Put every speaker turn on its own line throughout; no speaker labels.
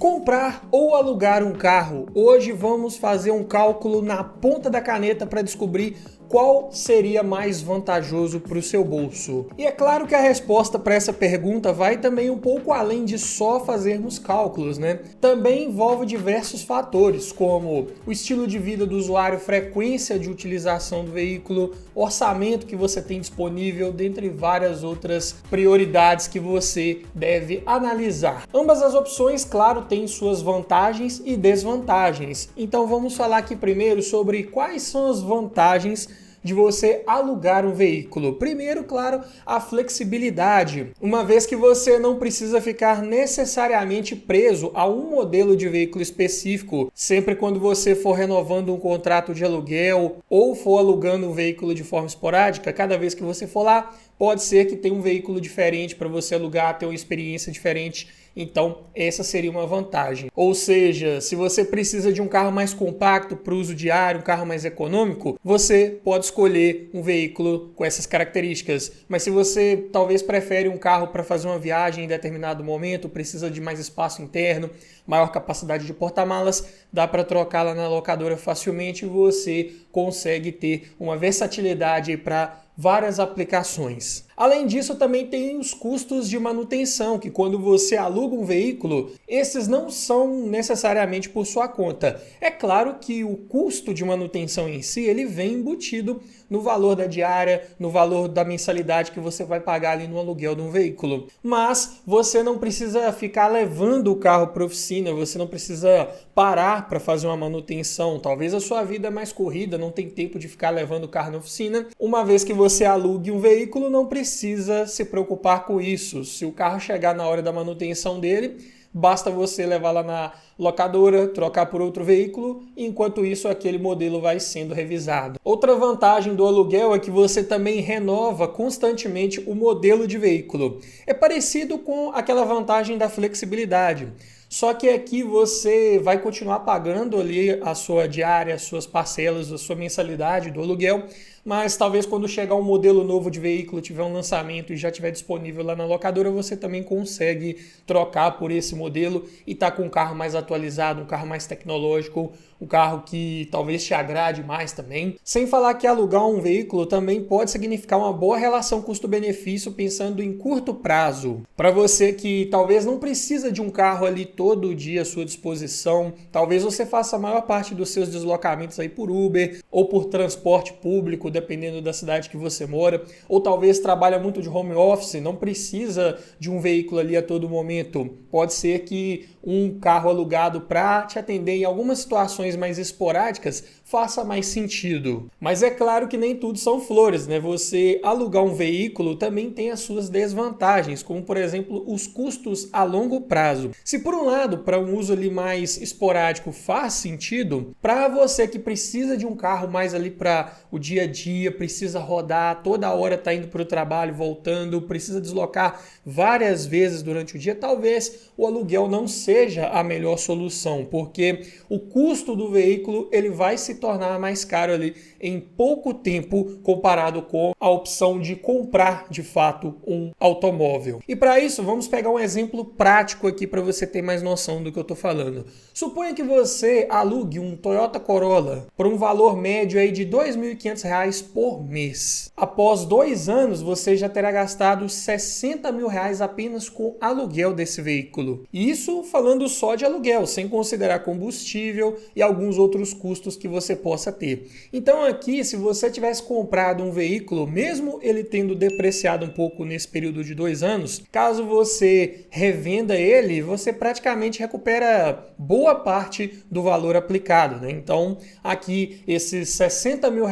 Comprar ou alugar um carro? Hoje vamos fazer um cálculo na ponta da caneta para descobrir qual seria mais vantajoso para o seu bolso. E é claro que a resposta para essa pergunta vai também um pouco além de só fazermos cálculos, né? Também envolve diversos fatores, como o estilo de vida do usuário, frequência de utilização do veículo, orçamento que você tem disponível, dentre várias outras prioridades que você deve analisar. Ambas as opções, claro, têm suas vantagens e desvantagens. Então vamos falar aqui primeiro sobre quais são as vantagens de você alugar um veículo. Primeiro, claro, a flexibilidade, uma vez que você não precisa ficar necessariamente preso a um modelo de veículo específico, sempre quando você for renovando um contrato de aluguel ou for alugando um veículo de forma esporádica, cada vez que você for lá, pode ser que tenha um veículo diferente para você alugar, ter uma experiência diferente. Então, essa seria uma vantagem. Ou seja, se você precisa de um carro mais compacto para uso diário, um carro mais econômico, você pode escolher um veículo com essas características. Mas se você talvez prefere um carro para fazer uma viagem em determinado momento, precisa de mais espaço interno, maior capacidade de porta-malas, dá para trocar lá na locadora facilmente e você consegue ter uma versatilidade para várias aplicações. Além disso, também tem os custos de manutenção, que quando você aluga um veículo, esses não são necessariamente por sua conta. É claro que o custo de manutenção em si, ele vem embutido no valor da diária, no valor da mensalidade que você vai pagar ali no aluguel de um veículo. Mas você não precisa ficar levando o carro para a oficina, você não precisa parar para fazer uma manutenção. Talvez a sua vida é mais corrida, não tem tempo de ficar levando o carro na oficina. Uma vez que você alugue um veículo, não precisa se preocupar com isso. Se o carro chegar na hora da manutenção dele, basta você levar lá na locadora, trocar por outro veículo, e enquanto isso aquele modelo vai sendo revisado. Outra vantagem do aluguel é que você também renova constantemente o modelo de veículo. É parecido com aquela vantagem da flexibilidade. Só que aqui você vai continuar pagando ali a sua diária, as suas parcelas, a sua mensalidade do aluguel, mas talvez quando chegar um modelo novo de veículo, tiver um lançamento e já estiver disponível lá na locadora, você também consegue trocar por esse modelo e estar com um carro mais atualizado, um carro mais tecnológico, um carro que talvez te agrade mais também. Sem falar que alugar um veículo também pode significar uma boa relação custo-benefício pensando em curto prazo. Para você que talvez não precisa de um carro ali todo dia à sua disposição, talvez você faça a maior parte dos seus deslocamentos aí por Uber ou por transporte público, dependendo da cidade que você mora, ou talvez trabalha muito de home office, não precisa de um veículo ali a todo momento. Pode ser que um carro alugado para te atender em algumas situações mais esporádicas faça mais sentido. Mas é claro que nem tudo são flores, né? Você alugar um veículo também tem as suas desvantagens, como por exemplo os custos a longo prazo. Se por um lado, para um uso ali mais esporádico faz sentido, para você que precisa de um carro mais ali para o dia a dia, precisa rodar, toda hora tá indo para o trabalho, voltando, precisa deslocar várias vezes durante o dia, talvez o aluguel não seja a melhor solução, porque o custo do veículo ele vai se tornar mais caro ali em pouco tempo comparado com a opção de comprar de fato um automóvel. E para isso, vamos pegar um exemplo prático aqui para você ter mais noção do que eu estou falando. Suponha que você alugue um Toyota Corolla por um valor médio aí de R$ 2.500 por mês. Após 2 anos, você já terá gastado R$ 60 mil apenas com aluguel desse veículo. Isso falando só de aluguel, sem considerar combustível e alguns outros custos que você possa ter. Então aqui, se você tivesse comprado um veículo, mesmo ele tendo depreciado um pouco nesse período de 2 anos, caso você revenda ele, você praticamente recupera boa parte do valor aplicado, né? Então aqui esses R$ 60 mil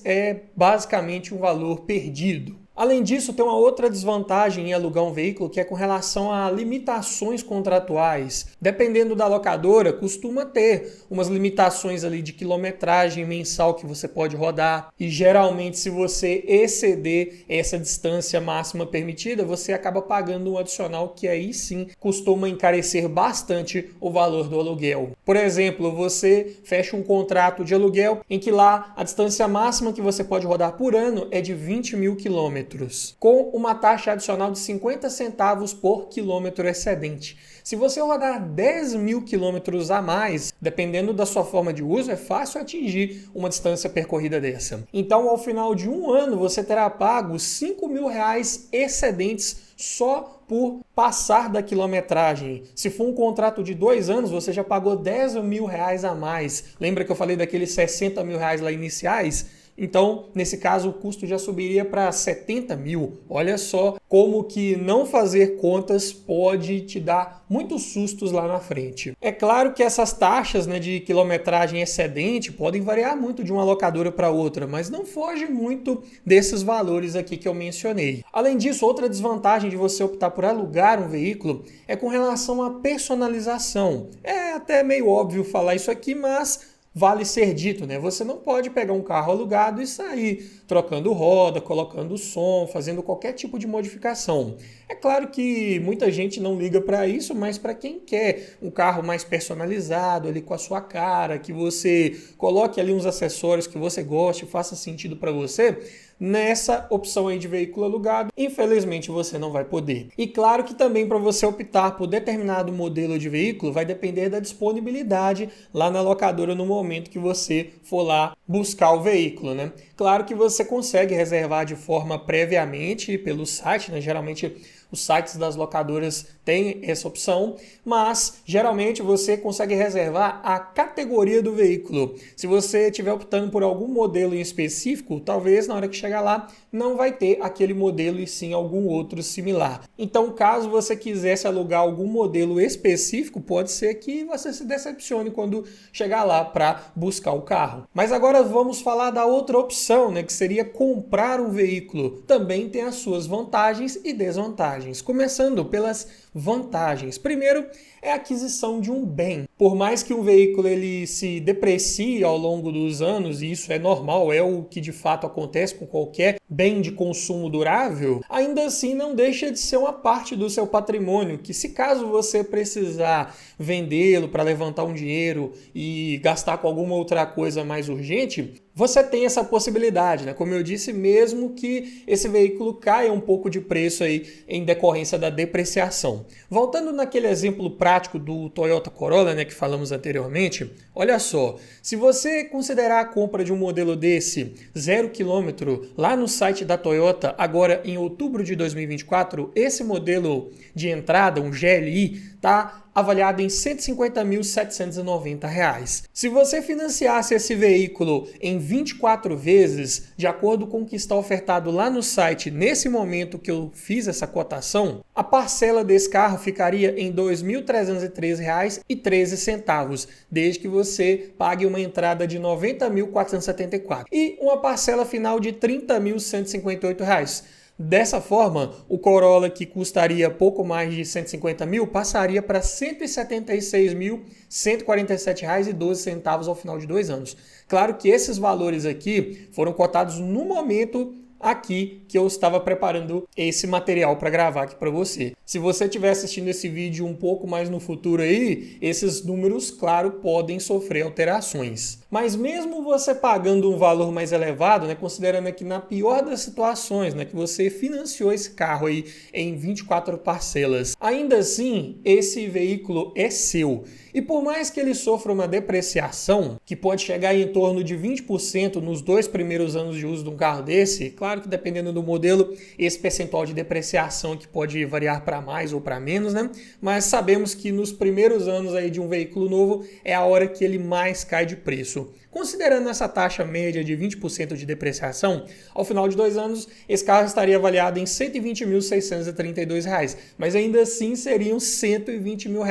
é basicamente um valor perdido. Além disso, tem uma outra desvantagem em alugar um veículo que é com relação a limitações contratuais. Dependendo da locadora, costuma ter umas limitações ali de quilometragem mensal que você pode rodar. E geralmente, se você exceder essa distância máxima permitida, você acaba pagando um adicional que aí sim costuma encarecer bastante o valor do aluguel. Por exemplo, você fecha um contrato de aluguel em que lá a distância máxima que você pode rodar por ano é de 20 mil quilômetros. quilômetros, com uma taxa adicional de 50 centavos por quilômetro excedente. Se você rodar 10 mil quilômetros a mais, dependendo da sua forma de uso, é fácil atingir uma distância percorrida dessa. Então, ao final de um ano, você terá pago R$5.000 excedentes só por passar da quilometragem. Se for um contrato de 2 anos, você já pagou R$10.000 a mais. Lembra que eu falei daqueles R$60.000 lá iniciais? Então, nesse caso, o custo já subiria para 70 mil. Olha só como que não fazer contas pode te dar muitos sustos lá na frente. É claro que essas taxas, de quilometragem excedente podem variar muito de uma locadora para outra, mas não foge muito desses valores aqui que eu mencionei. Além disso, outra desvantagem de você optar por alugar um veículo é com relação à personalização. É até meio óbvio falar isso aqui, mas vale ser dito, Você não pode pegar um carro alugado e sair trocando roda, colocando som, fazendo qualquer tipo de modificação. É claro que muita gente não liga para isso, mas para quem quer um carro mais personalizado, ali com a sua cara, que você coloque ali uns acessórios que você goste, faça sentido para você, nessa opção aí de veículo alugado, infelizmente você não vai poder. E claro que também para você optar por determinado modelo de veículo vai depender da disponibilidade lá na locadora no momento que você for lá buscar o veículo, Claro que você consegue reservar de forma previamente pelo site, Geralmente os sites das locadoras têm essa opção, mas geralmente você consegue reservar a categoria do veículo. Se você estiver optando por algum modelo em específico, talvez na hora que chegar lá não vai ter aquele modelo e sim algum outro similar. Então, caso você quisesse alugar algum modelo específico, pode ser que você se decepcione quando chegar lá para buscar o carro. Mas agora vamos falar da outra opção, que seria comprar um veículo. Também tem as suas vantagens e desvantagens. Começando pelas vantagens. Primeiro, é a aquisição de um bem. Por mais que um veículo ele se deprecie ao longo dos anos, e isso é normal, é o que de fato acontece com qualquer bem de consumo durável, ainda assim não deixa de ser uma parte do seu patrimônio, que se caso você precisar vendê-lo para levantar um dinheiro e gastar com alguma outra coisa mais urgente, você tem essa possibilidade, Como eu disse, mesmo que esse veículo caia um pouco de preço aí em decorrência da depreciação. Voltando naquele exemplo prático do Toyota Corolla, que falamos anteriormente, olha só, se você considerar a compra de um modelo desse 0 km lá no site da Toyota, agora em outubro de 2024, esse modelo de entrada, um GLI, está avaliado em R$ 150.790. Se você financiasse esse veículo em 24 vezes, de acordo com o que está ofertado lá no site, nesse momento que eu fiz essa cotação, a parcela desse carro ficaria em R$ 2.313,13, desde que você pague uma entrada de R$ 90.474 e uma parcela final de R$ 30.158. Dessa forma, o Corolla, que custaria pouco mais de 150 mil, passaria para R$ 176.147,12 ao final de 2 anos. Claro que esses valores aqui foram cotados no momento aqui que eu estava preparando esse material para gravar aqui para você. Se você estiver assistindo esse vídeo um pouco mais no futuro aí, esses números, claro, podem sofrer alterações. Mas mesmo você pagando um valor mais elevado, considerando que na pior das situações, que você financiou esse carro aí em 24 parcelas, ainda assim, esse veículo é seu. E por mais que ele sofra uma depreciação, que pode chegar em torno de 20% nos 2 primeiros anos de uso de um carro desse, claro que dependendo do modelo, esse percentual de depreciação que pode variar para mais ou para menos, Mas sabemos que nos primeiros anos aí de um veículo novo é a hora que ele mais cai de preço. Considerando essa taxa média de 20% de depreciação, ao final de 2 anos, esse carro estaria avaliado em R$ 120.632, mas ainda assim seriam R$ 120 mil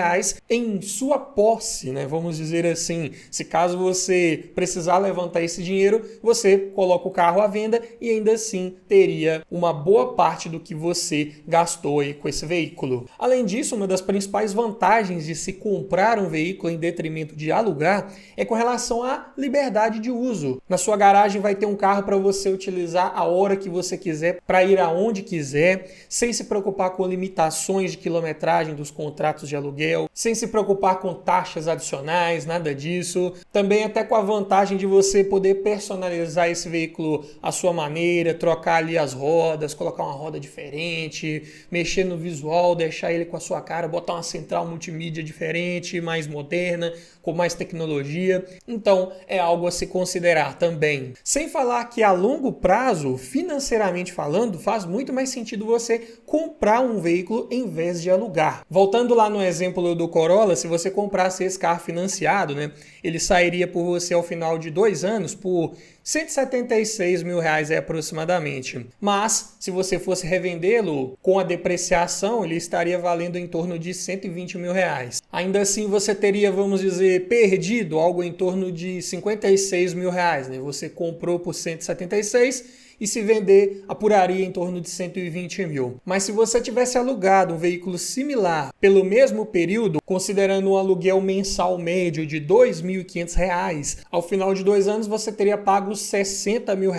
em sua posse, vamos dizer assim. Se caso você precisar levantar esse dinheiro, você coloca o carro à venda e ainda assim teria uma boa parte do que você gastou aí com esse veículo. Além disso, uma das principais vantagens de se comprar um veículo em detrimento de alugar é com relação à liberdade liberdade de uso. Na sua garagem vai ter um carro para você utilizar a hora que você quiser, para ir aonde quiser, sem se preocupar com limitações de quilometragem dos contratos de aluguel, sem se preocupar com taxas adicionais, nada disso. Também até com a vantagem de você poder personalizar esse veículo à sua maneira, trocar ali as rodas, colocar uma roda diferente, mexer no visual, deixar ele com a sua cara, botar uma central multimídia diferente, mais moderna, com mais tecnologia. Então é algo a se considerar também. Sem falar que a longo prazo, financeiramente falando, faz muito mais sentido você comprar um veículo em vez de alugar. Voltando lá no exemplo do Corolla, se você comprasse esse carro financiado, né, ele sairia por você ao final de 2 anos por R$176 mil aproximadamente. Mas, se você fosse revendê-lo com a depreciação, ele estaria valendo em torno de R$120 mil. Ainda assim, você teria, vamos dizer, perdido algo em torno de R$56 mil. Né? Você comprou por 176 e se vender, apuraria em torno de 120 mil. Mas se você tivesse alugado um veículo similar pelo mesmo período, considerando um aluguel mensal médio de R$2.500, ao final de 2 anos você teria pago R$60 mil.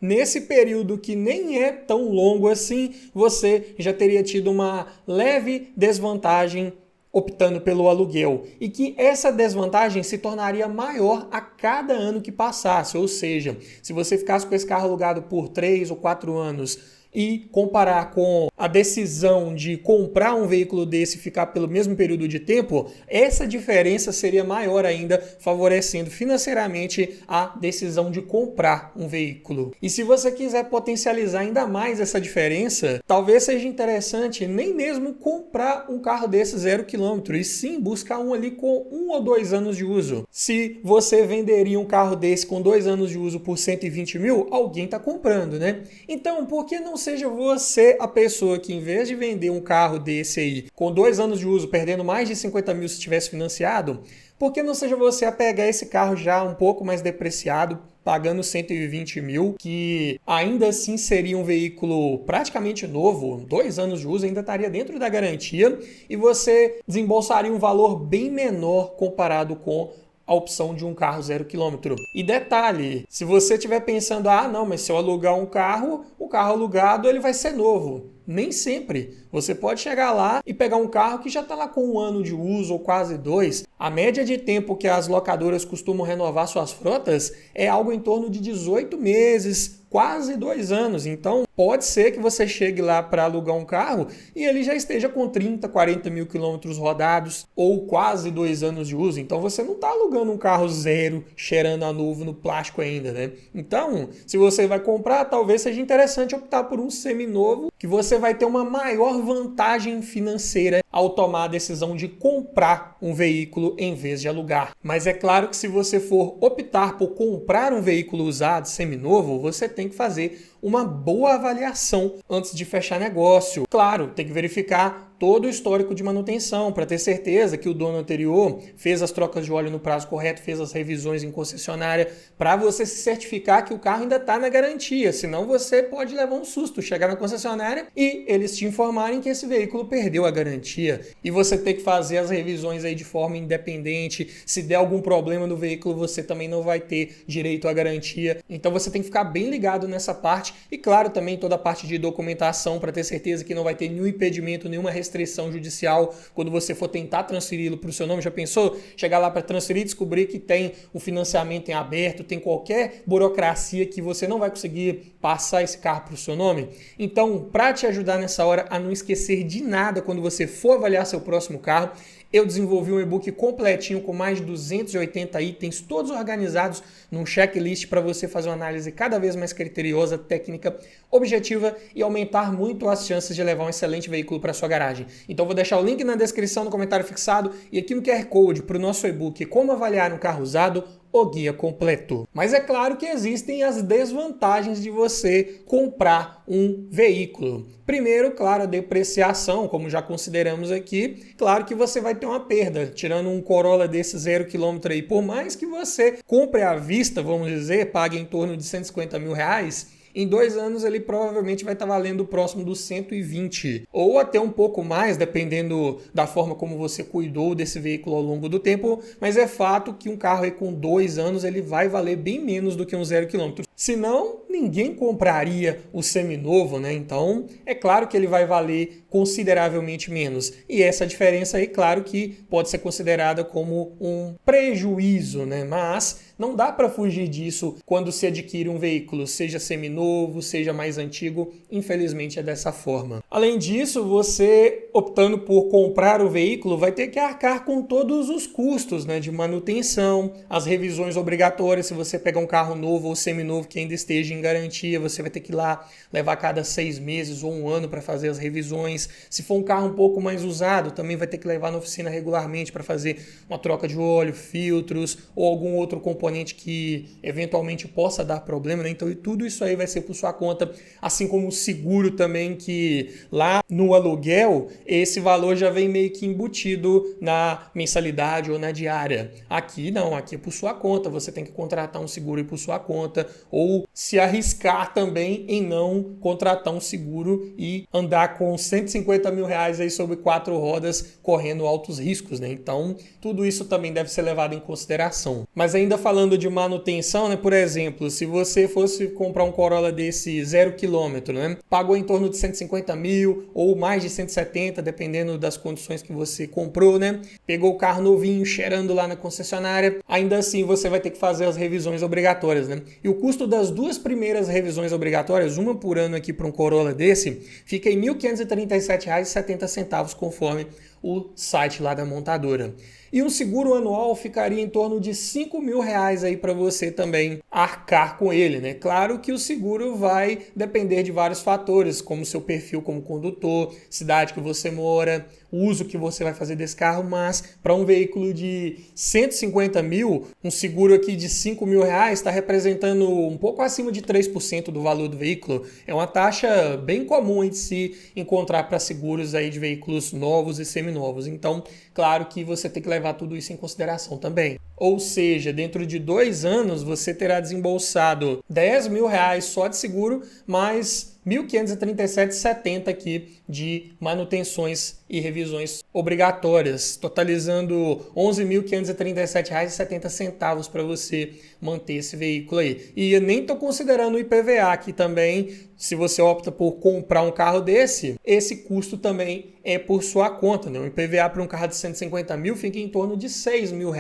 Nesse período que nem é tão longo assim, você já teria tido uma leve desvantagem optando pelo aluguel, e que essa desvantagem se tornaria maior a cada ano que passasse, ou seja, se você ficasse com esse carro alugado por 3 ou 4 anos e comparar com a decisão de comprar um veículo desse e ficar pelo mesmo período de tempo, essa diferença seria maior ainda, favorecendo financeiramente a decisão de comprar um veículo. E se você quiser potencializar ainda mais essa diferença, talvez seja interessante nem mesmo comprar um carro desse 0 km, e sim buscar um ali com 1 ou 2 anos de uso. Se você venderia um carro desse com 2 anos de uso por 120 mil, alguém está comprando, né? Então, por que não seja você a pessoa que, em vez de vender um carro desse aí com 2 anos de uso, perdendo mais de 50 mil se tivesse financiado, por que não seja você a pegar esse carro já um pouco mais depreciado, pagando 120 mil, que ainda assim seria um veículo praticamente novo, 2 anos de uso, ainda estaria dentro da garantia, e você desembolsaria um valor bem menor comparado com a opção de um carro 0 km. E detalhe, se você estiver pensando, não, mas se eu alugar um carro, o carro alugado ele vai ser novo. Nem sempre. Você pode chegar lá e pegar um carro que já está lá com 1 ano de uso ou quase 2. A média de tempo que as locadoras costumam renovar suas frotas é algo em torno de 18 meses, quase 2 anos. Então, pode ser que você chegue lá para alugar um carro e ele já esteja com 30, 40 mil quilômetros rodados ou quase 2 anos de uso. Então, você não está alugando um carro zero, cheirando a novo no plástico ainda, né? Então, se você vai comprar, talvez seja interessante optar por um seminovo, que você vai ter uma maior vantagem financeira ao tomar a decisão de comprar um veículo em vez de alugar. Mas é claro que se você for optar por comprar um veículo usado, seminovo, você tem que fazer uma boa avaliação antes de fechar negócio. Claro, tem que verificar todo o histórico de manutenção para ter certeza que o dono anterior fez as trocas de óleo no prazo correto, fez as revisões em concessionária, para você se certificar que o carro ainda está na garantia. Senão você pode levar um susto, chegar na concessionária e eles te informarem que esse veículo perdeu a garantia. E você ter que fazer as revisões aí de forma independente. Se der algum problema no veículo, você também não vai ter direito à garantia. Então você tem que ficar bem ligado nessa parte. E claro, também toda a parte de documentação para ter certeza que não vai ter nenhum impedimento, nenhuma restrição judicial quando você for tentar transferi-lo para o seu nome. Já pensou? Chegar lá para transferir e descobrir que tem o financiamento em aberto, tem qualquer burocracia que você não vai conseguir passar esse carro para o seu nome? Então, para te ajudar nessa hora a não esquecer de nada quando você for avaliar seu próximo carro, eu desenvolvi um e-book completinho com mais de 280 itens, todos organizados num checklist para você fazer uma análise cada vez mais criteriosa, técnica, objetiva e aumentar muito as chances de levar um excelente veículo para sua garagem. Então vou deixar o link na descrição, no comentário fixado e aqui no QR Code para o nosso e-book Como Avaliar um Carro Usado, o guia completo. Mas é claro que existem as desvantagens de você comprar um veículo. Primeiro, claro, a depreciação, como já consideramos aqui. Claro que você vai ter uma perda, tirando um Corolla desse 0 km aí. Por mais que você compre à vista, vamos dizer, pague em torno de 150 mil reais, em 2 anos ele provavelmente vai estar valendo próximo dos 120, ou até um pouco mais, dependendo da forma como você cuidou desse veículo ao longo do tempo, mas é fato que um carro aí com 2 anos ele vai valer bem menos do que um 0 km. Senão, ninguém compraria o seminovo, né? Então, é claro que ele vai valer consideravelmente menos. E essa diferença aí, claro que pode ser considerada como um prejuízo, né? Mas não dá para fugir disso quando se adquire um veículo, seja seminovo, seja mais antigo. Infelizmente é dessa forma. Além disso, você optando por comprar o veículo vai ter que arcar com todos os custos, né, de manutenção, as revisões obrigatórias. Se você pegar um carro novo ou seminovo que ainda esteja em garantia, você vai ter que ir lá levar cada 6 meses ou 1 ano para fazer as revisões. Se for um carro um pouco mais usado, também vai ter que levar na oficina regularmente para fazer uma troca de óleo, filtros ou algum outro componente que eventualmente possa dar problema, né? Então, tudo isso aí vai ser por sua conta, assim como o seguro também, que lá no aluguel, esse valor já vem meio que embutido na mensalidade ou na diária. Aqui não, aqui é por sua conta, você tem que contratar um seguro por sua conta ou se arriscar também em não contratar um seguro e andar com 150 mil reais aí sobre 4 rodas correndo altos riscos, né? Então, tudo isso também deve ser levado em consideração. Mas ainda falando de manutenção, né? Por exemplo, se você fosse comprar um Corolla desse 0 km, né? Pagou em torno de 150 mil ou mais de 170, dependendo das condições que você comprou, né? Pegou o carro novinho, cheirando lá na concessionária, ainda assim você vai ter que fazer as revisões obrigatórias, né? E o custo das 2 primeiras revisões obrigatórias, uma por ano aqui para um Corolla desse, fica em R$ 1.537,70 conforme o site lá da montadora. E um seguro anual ficaria em torno de R$ 5 mil aí para você também arcar com ele, né? Claro que o seguro vai depender de vários fatores, como seu perfil como condutor, cidade que você mora, o uso que você vai fazer desse carro, mas para um veículo de 150 mil, um seguro aqui de R$ 5 mil está representando um pouco acima de 3% do valor do veículo. É uma taxa bem comum de se encontrar para seguros aí de veículos novos e seminovos. Então, claro que você tem que levar tudo isso em consideração também. Ou seja, dentro de 2 anos você terá desembolsado R$ 10 mil só de seguro, mais R$ 1.537,70 aqui de manutenções e revisões obrigatórias, totalizando R$ 11.537,70 para você manter esse veículo aí. E eu nem estou considerando o IPVA aqui também. Se você opta por comprar um carro desse, esse custo também é por sua conta, né? O IPVA para um carro de 150 mil fica em torno de R$ 6 mil.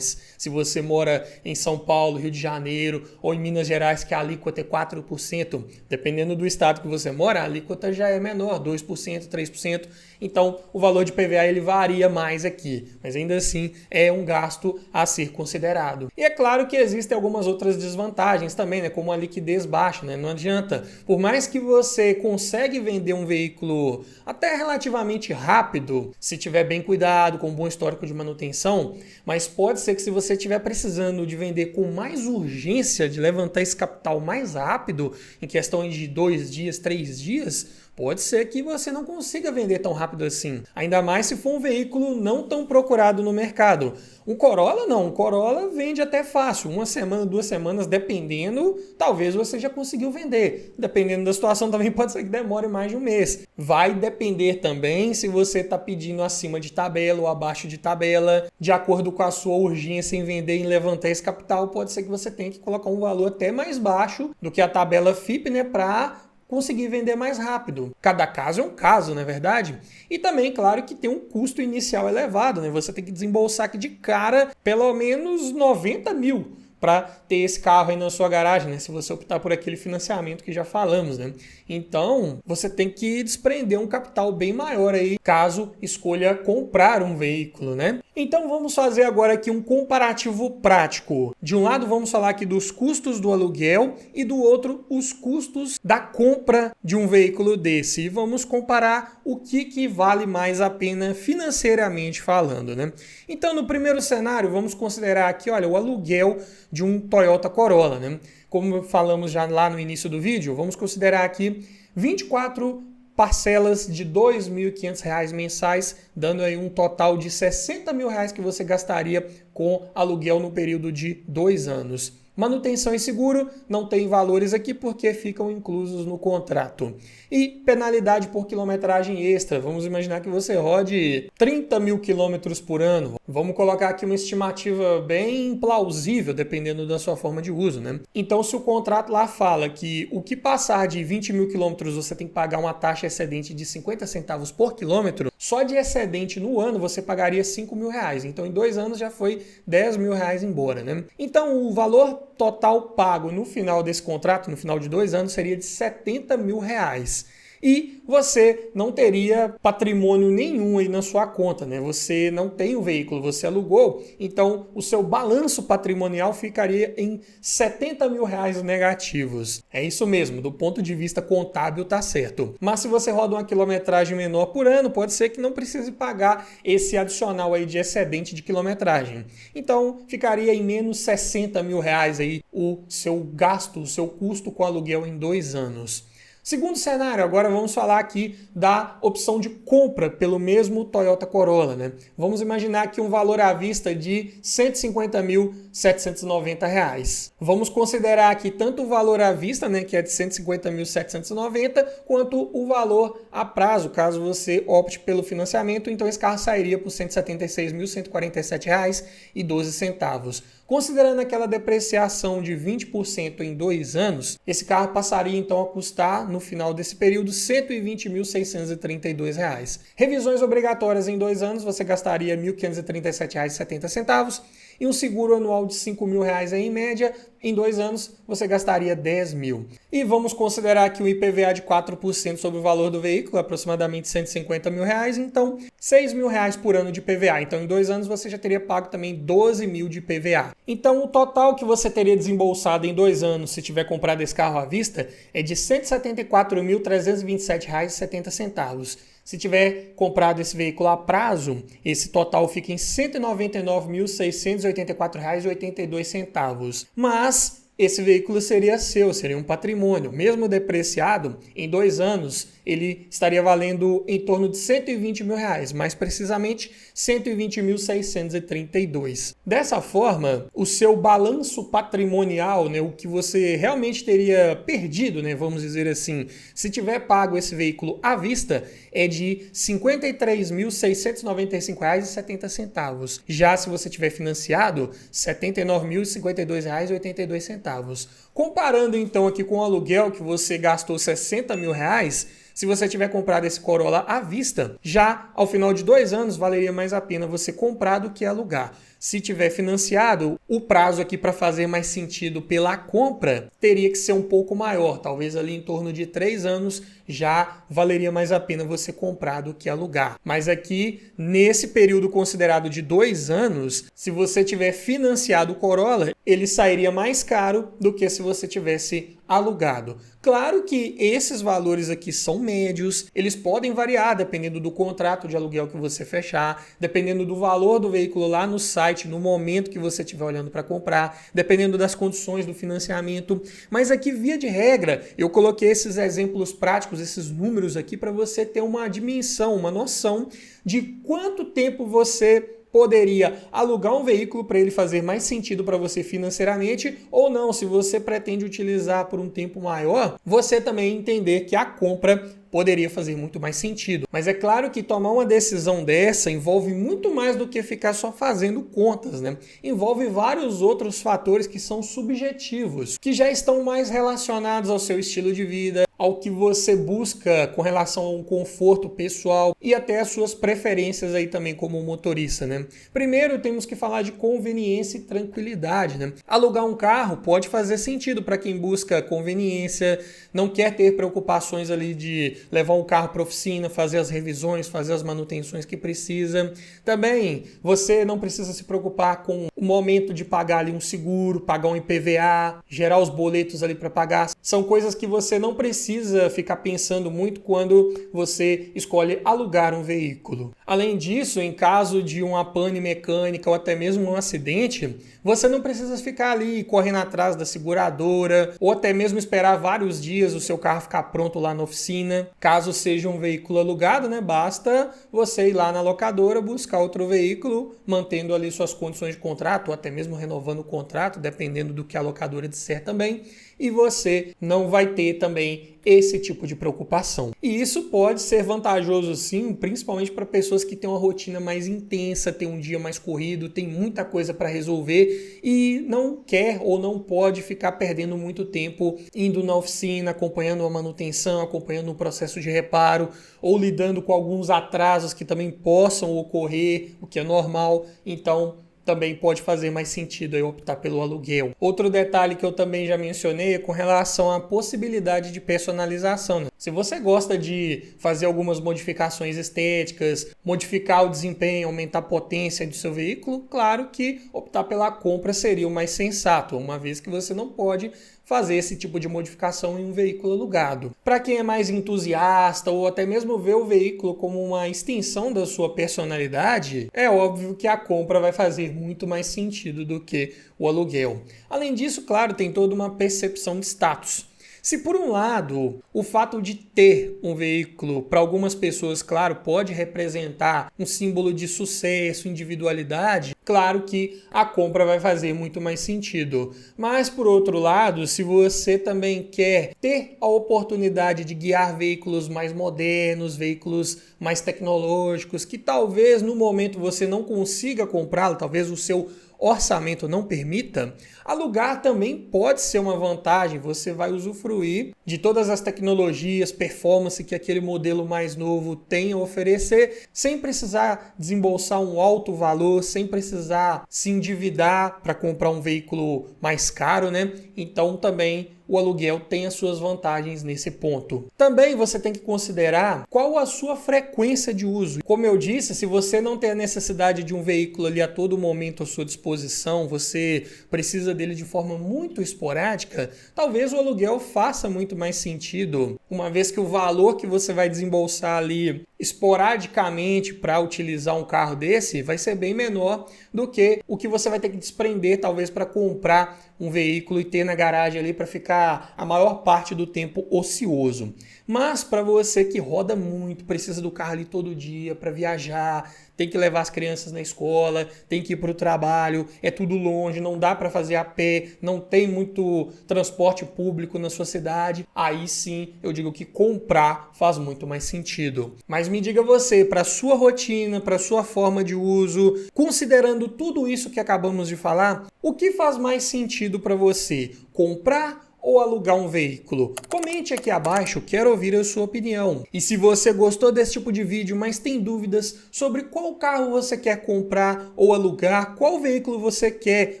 Se você mora em São Paulo, Rio de Janeiro ou em Minas Gerais, que a alíquota é 4%, dependendo do estado que você mora, a alíquota já é menor, 2%, 3%. Então, o valor de IPVA ele varia mais aqui, mas ainda assim é um gasto a ser considerado. E é claro que existem algumas outras desvantagens também, né? Como a liquidez baixa, né? Não adianta, por mais que você consegue vender um veículo até relativamente rápido, se tiver bem cuidado, com um bom histórico de manutenção, mas pode ser que se você estiver precisando de vender com mais urgência, de levantar esse capital mais rápido, em questão de 2 dias, 3 dias, pode ser que você não consiga vender tão rápido assim. Ainda mais se for um veículo não tão procurado no mercado. Um Corolla não, um Corolla vende até fácil. 1 semana, 2 semanas, dependendo, talvez você já conseguiu vender. Dependendo da situação também pode ser que demore mais de 1 mês. Vai depender também se você está pedindo acima de tabela ou abaixo de tabela. De acordo com a sua urgência em vender e em levantar esse capital, pode ser que você tenha que colocar um valor até mais baixo do que a tabela FIPE, né, para conseguir vender mais rápido. Cada caso é um caso, não é verdade? E também, claro, que tem um custo inicial elevado, né? Você tem que desembolsar aqui de cara pelo menos 90 mil para ter esse carro aí na sua garagem, né? Se você optar por aquele financiamento que já falamos, né? Então, você tem que desprender um capital bem maior aí, caso escolha comprar um veículo, né? Então, vamos fazer agora aqui um comparativo prático. De um lado, vamos falar aqui dos custos do aluguel e do outro, os custos da compra de um veículo desse. E vamos comparar o que vale mais a pena financeiramente falando, né? Então, no primeiro cenário, vamos considerar aqui, olha, o aluguel de um Toyota Corolla, né? Como falamos já lá no início do vídeo, vamos considerar aqui 24 parcelas de R$ 2.500 mensais, dando aí um total de R$ 60 mil que você gastaria com aluguel no período de 2 anos. Manutenção e seguro não tem valores aqui porque ficam inclusos no contrato. E penalidade por quilometragem extra. Vamos imaginar que você rode 30 mil quilômetros por ano. Vamos colocar aqui uma estimativa bem plausível, dependendo da sua forma de uso, né? Então, se o contrato lá fala que o que passar de 20 mil quilômetros você tem que pagar uma taxa excedente de 50 centavos por quilômetro, só de excedente no ano você pagaria 5 mil reais. Então, em 2 anos já foi 10 mil reais embora, né? Então, o valor total pago no final desse contrato, no final de 2 anos, seria de 70 mil reais. E você não teria patrimônio nenhum aí na sua conta, né? Você não tem o veículo, você alugou, então o seu balanço patrimonial ficaria em 70 mil reais negativos. É isso mesmo, do ponto de vista contábil tá certo. Mas se você roda uma quilometragem menor por ano, pode ser que não precise pagar esse adicional aí de excedente de quilometragem. Então ficaria em menos 60 mil reais aí o seu gasto, o seu custo com aluguel em 2 anos. Segundo cenário, agora vamos falar aqui da opção de compra pelo mesmo Toyota Corolla, né? Vamos imaginar aqui um valor à vista de R$ 150.790. Vamos considerar aqui tanto o valor à vista, né, que é de R$ 150.790, quanto o valor a prazo, caso você opte pelo financiamento, então esse carro sairia por R$ 176.147,12. Considerando aquela depreciação de 20% em 2 anos, esse carro passaria então a custar, no final desse período, R$ 120.632. Revisões obrigatórias em 2 anos, você gastaria R$ 1.537,70 e um seguro anual de R$ 5 mil reais em média. Em 2 anos, você gastaria 10 mil. E vamos considerar que o IPVA de 4% sobre o valor do veículo, aproximadamente 150 mil reais, então 6 mil reais por ano de IPVA. Então, em 2 anos, você já teria pago também 12 mil de IPVA. Então, o total que você teria desembolsado em 2 anos, se tiver comprado esse carro à vista, é de R$ 174.327,70. Se tiver comprado esse veículo a prazo, esse total fica em R$ 199.684,82. Mas esse veículo seria seu, seria um patrimônio. Mesmo depreciado, em 2 anos, ele estaria valendo em torno de 120 mil reais, mais precisamente 120.632. Dessa forma, o seu balanço patrimonial, né, o que você realmente teria perdido, né, vamos dizer assim, se tiver pago esse veículo à vista, é de R$ 53.695,70. Já se você tiver financiado, R$ 79.052,82. Comparando então aqui com o aluguel que você gastou 60 mil reais, se você tiver comprado esse Corolla à vista, já ao final de 2 anos valeria mais a pena você comprar do que alugar. Se tiver financiado, o prazo aqui para fazer mais sentido pela compra teria que ser um pouco maior, talvez ali em torno de 3 anos já valeria mais a pena você comprar do que alugar. Mas aqui, nesse período considerado de 2 anos, se você tiver financiado o Corolla, ele sairia mais caro do que se você tivesse alugado. Claro que esses valores aqui são médios, eles podem variar dependendo do contrato de aluguel que você fechar, dependendo do valor do veículo lá no site, no momento que você estiver olhando para comprar, dependendo das condições do financiamento. Mas aqui, via de regra, eu coloquei esses exemplos práticos, esses números aqui para você ter uma dimensão, uma noção de quanto tempo você poderia alugar um veículo para ele fazer mais sentido para você financeiramente, ou não, se você pretende utilizar por um tempo maior, você também entender que a compra poderia fazer muito mais sentido. Mas é claro que tomar uma decisão dessa envolve muito mais do que ficar só fazendo contas, né? Envolve vários outros fatores que são subjetivos, que já estão mais relacionados ao seu estilo de vida, ao que você busca com relação a um conforto pessoal e até as suas preferências aí também como motorista, né? Primeiro temos que falar de conveniência e tranquilidade, né? Alugar um carro pode fazer sentido para quem busca conveniência, não quer ter preocupações ali de levar um carro para a oficina, fazer as revisões, fazer as manutenções que precisa. Também você não precisa se preocupar com o momento de pagar ali um seguro, pagar um IPVA, gerar os boletos ali para pagar. São coisas que você não precisa ficar pensando muito quando você escolhe alugar um veículo. Além disso, em caso de uma pane mecânica ou até mesmo um acidente, você não precisa ficar ali correndo atrás da seguradora ou até mesmo esperar vários dias o seu carro ficar pronto lá na oficina. rotina. Caso seja um veículo alugado, né, basta você ir lá na locadora, buscar outro veículo, mantendo ali suas condições de contrato, ou até mesmo renovando o contrato, dependendo do que a locadora disser também, e você não vai ter também esse tipo de preocupação. E isso pode ser vantajoso sim, principalmente para pessoas que têm uma rotina mais intensa, têm um dia mais corrido, tem muita coisa para resolver e não quer ou não pode ficar perdendo muito tempo indo na oficina, acompanhando a manutenção, acompanhando o processo de reparo ou lidando com alguns atrasos que também possam ocorrer, o que é normal. Então, também pode fazer mais sentido aí optar pelo aluguel. Outro detalhe que eu também já mencionei é com relação à possibilidade de personalização, né? Se você gosta de fazer algumas modificações estéticas, modificar o desempenho, aumentar a potência do seu veículo, claro que optar pela compra seria o mais sensato, uma vez que você não pode fazer esse tipo de modificação em um veículo alugado. Para quem é mais entusiasta ou até mesmo vê o veículo como uma extensão da sua personalidade, é óbvio que a compra vai fazer muito mais sentido do que o aluguel. Além disso, claro, tem toda uma percepção de status. Se por um lado, o fato de ter um veículo, para algumas pessoas, claro, pode representar um símbolo de sucesso, individualidade, claro que a compra vai fazer muito mais sentido. Mas por outro lado, se você também quer ter a oportunidade de guiar veículos mais modernos, veículos mais tecnológicos, que talvez no momento você não consiga comprá-lo, talvez o seu orçamento não permita, alugar também pode ser uma vantagem. Você vai usufruir de todas as tecnologias, performance que aquele modelo mais novo tem a oferecer, sem precisar desembolsar um alto valor, sem precisar se endividar para comprar um veículo mais caro, né? Então também o aluguel tem as suas vantagens nesse ponto. Também você tem que considerar qual a sua frequência de uso. Como eu disse, se você não tem a necessidade de um veículo ali a todo momento à sua disposição, você precisa dele de forma muito esporádica, talvez o aluguel faça muito mais sentido, uma vez que o valor que você vai desembolsar ali esporadicamente para utilizar um carro desse vai ser bem menor do que o que você vai ter que desprender talvez para comprar um veículo e ter na garagem ali para ficar a maior parte do tempo ocioso. Mas para você que roda muito, precisa do carro ali todo dia para viajar, tem que levar as crianças na escola, tem que ir para o trabalho, é tudo longe, não dá para fazer a pé, não tem muito transporte público na sua cidade, aí sim eu digo que comprar faz muito mais sentido. Mas me diga você, para sua rotina, para sua forma de uso, considerando tudo isso que acabamos de falar, o que faz mais sentido para você? Comprar ou alugar um veículo? Comente aqui abaixo, quero ouvir a sua opinião. E se você gostou desse tipo de vídeo, mas tem dúvidas sobre qual carro você quer comprar ou alugar, qual veículo você quer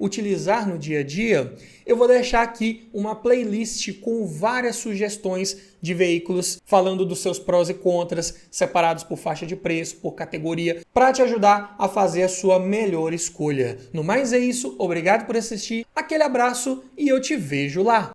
utilizar no dia a dia, eu vou deixar aqui uma playlist com várias sugestões de veículos, falando dos seus prós e contras, separados por faixa de preço, por categoria, para te ajudar a fazer a sua melhor escolha. No mais é isso, obrigado por assistir, aquele abraço e eu te vejo lá!